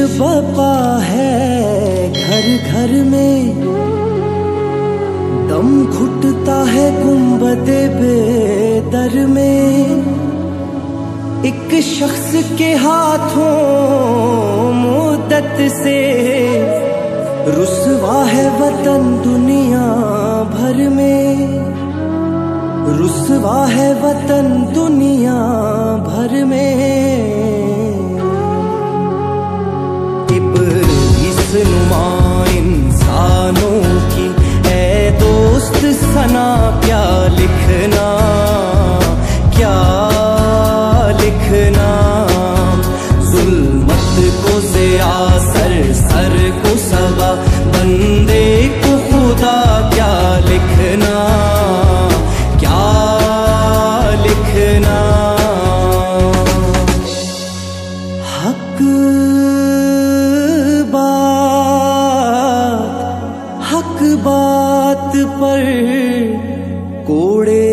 बपा है घर घर में, दम घुटता है गुंबदे बेदर में। एक शख्स के हाथों मुद्दत से रुसवा है वतन दुनिया भर में, रुसवा है वतन दुनिया भर में। इब्लीस नुमा इंसानों की ऐ दोस्त सना क्या लिखना, क्या लिखना। जुल्मत को ज़िया सर सर को सबा, बंदे को खुदा क्या लिखना, क्या लिखना। हक बात पर कोड़े